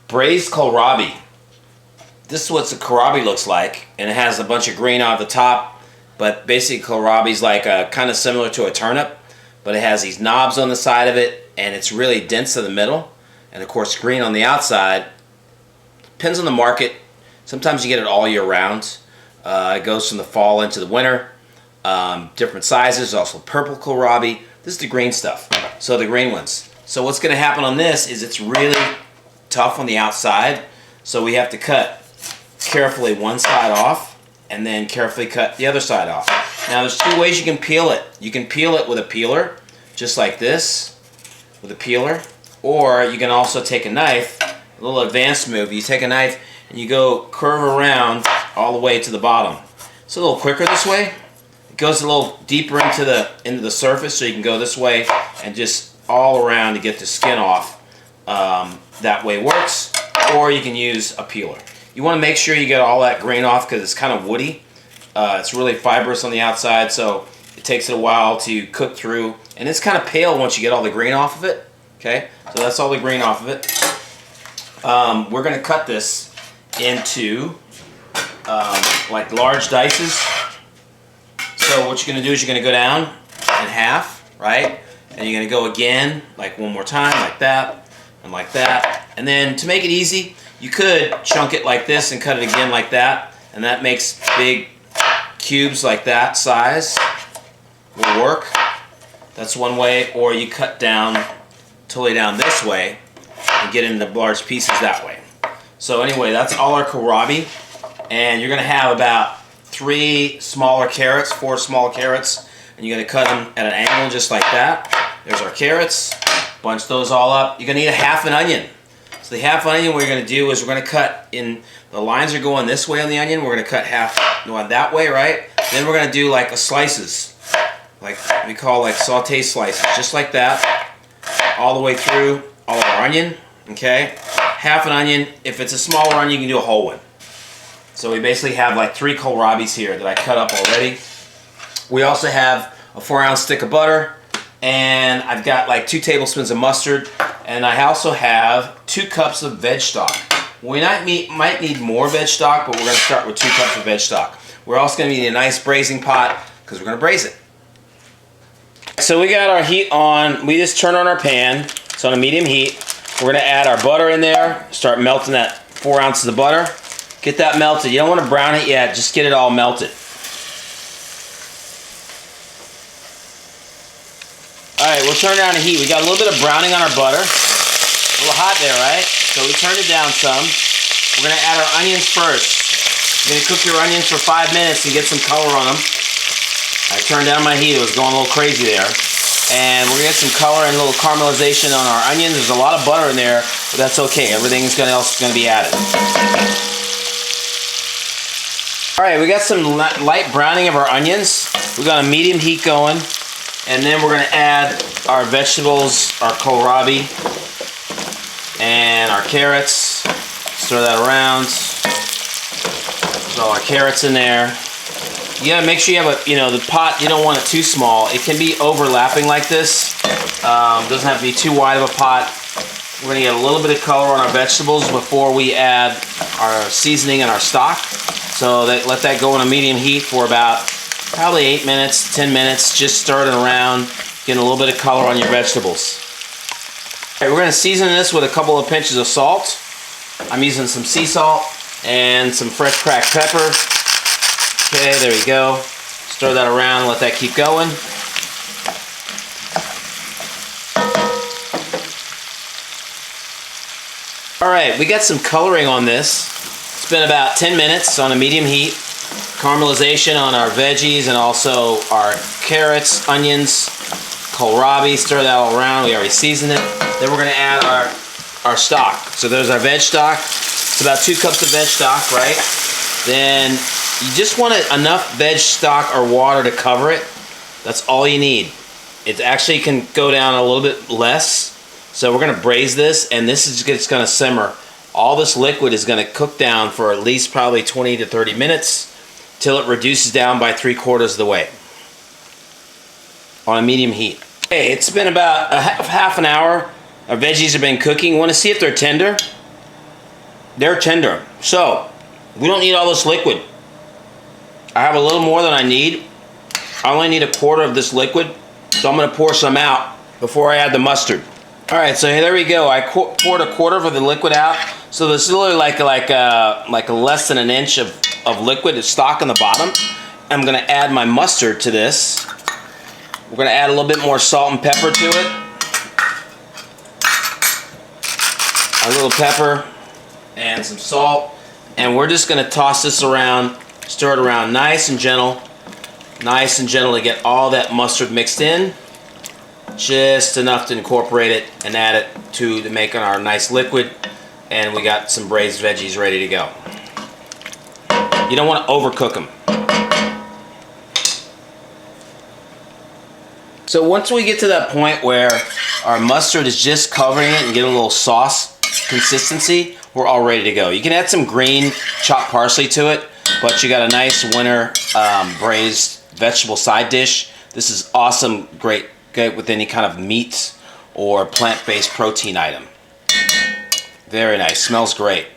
braised kohlrabi. This is what the kohlrabi looks like, and it has a bunch of green on the top. But basically, kohlrabi is like kind of similar to a turnip, but it has these knobs on the side of it, and it's really dense in the middle, and of course green on the outside. Depends on the market. Sometimes you get it all year round. It goes from the fall into the winter. Different sizes. Also purple kohlrabi. This is the green stuff. So the green ones. So what's going to happen on this is it's really tough on the outside. So we have to cut carefully one side off and then carefully cut the other side off. Now there's two ways you can peel it. You can peel it with a peeler, just like this, with a peeler. Or you can also take a knife, a little advanced move. You take a knife and you go curve around all the way to the bottom. It's a little quicker this way. It goes a little deeper into the surface, so you can go this way and just all around to get the skin off. That way works. Or you can use a peeler. You want to make sure you get all that grain off because it's kind of woody. It's really fibrous on the outside, so it takes it a while to cook through. And it's kind of pale once you get all the grain off of it. Okay, so that's all the grain off of it. We're going to cut this into like large dices. So what you're going to do is you're going to go down in half, right? And you're going to go again, like one more time, like that, and like that. And then to make it easy, you could chunk it like this and cut it again like that. And that makes big cubes like that size. Will work. That's one way. Or you cut down, totally down this way, and get into large pieces that way. So anyway, that's all our kohlrabi. And you're going to have about 4 small carrots, and you're going to cut them at an angle just like that. There's our carrots. Bunch those all up. You're going to need a half an onion. So the half onion, what you're going to do is we're going to cut in, the lines are going this way on the onion. We're going to cut half going that way, right? Then we're going to do like slices, like we call like saute slices, just like that, all the way through all of our onion, okay? Half an onion. If it's a smaller onion, you can do a whole one. So we basically have like 3 kohlrabis here that I cut up already. We also have a 4-ounce stick of butter, and I've got like 2 tablespoons of mustard, and I also have 2 cups of veg stock. We might need more veg stock, but we're going to start with 2 cups of veg stock. We're also going to need a nice braising pot because we're going to braise it. So we got our heat on. We just turn on our pan. It's on a medium heat. We're going to add our butter in there. Start melting that 4 ounces of butter. Get that melted. You don't want to brown it yet. Just get it all melted. Alright, we'll turn down the heat. We got a little bit of browning on our butter. A little hot there, right? So we turned it down some. We're going to add our onions first. You're going to cook your onions for 5 minutes and get some color on them. I turned down my heat. It was going a little crazy there. And we're going to get some color and a little caramelization on our onions. There's a lot of butter in there, but that's okay. Everything else is going to be added. Alright, we got some light browning of our onions. We got a medium heat going. And then we're going to add our vegetables, our kohlrabi, and our carrots. Stir that around. Put all our carrots in there. You gotta make sure you have the pot, you don't want it too small. It can be overlapping like this. Doesn't have to be too wide of a pot. We're gonna get a little bit of color on our vegetables before we add our seasoning and our stock. So let that go on a medium heat for about probably 8 minutes, 10 minutes. Just stir it around, getting a little bit of color on your vegetables. Okay, we're gonna season this with a couple of pinches of salt. I'm using some sea salt and some fresh cracked pepper. Okay, there we go. Stir that around, let that keep going. Alright, we got some coloring on this. It's been about 10 minutes on a medium heat. Caramelization on our veggies and also our carrots, onions, kohlrabi. Stir that all around. We already seasoned it. Then we're going to add our stock. So there's our veg stock. It's about 2 cups of veg stock, right? Then you just want enough veg stock or water to cover it. That's all you need. It actually can go down a little bit less. So we're going to braise this, and this is just going to simmer. All this liquid is going to cook down for at least probably 20 to 30 minutes till it reduces down by 3/4 of the way on a medium heat. Okay, it's been about half an hour. Our veggies have been cooking. Want to see if they're tender? they're tender. So, we don't need all this liquid. I have a little more than I need. I only need a quarter of this liquid, so I'm going to pour some out before I add the mustard. All right, so there we go. I poured a quarter of the liquid out. So this is literally like a less than an inch of liquid. It's stock on the bottom. I'm going to add my mustard to this. We're going to add a little bit more salt and pepper to it. A little pepper and some salt. And we're just going to toss this around, stir it around nice and gentle. Nice and gentle to get all that mustard mixed in. Just enough to incorporate it and add it to making our nice liquid. And we got some braised veggies ready to go. You don't want to overcook them. So once we get to that point where our mustard is just covering it and get a little sauce consistency, we're all ready to go. You can add some green chopped parsley to it, but you got a nice winter braised vegetable side dish. This is awesome, great with any kind of meat or plant-based protein item. Very nice, smells great.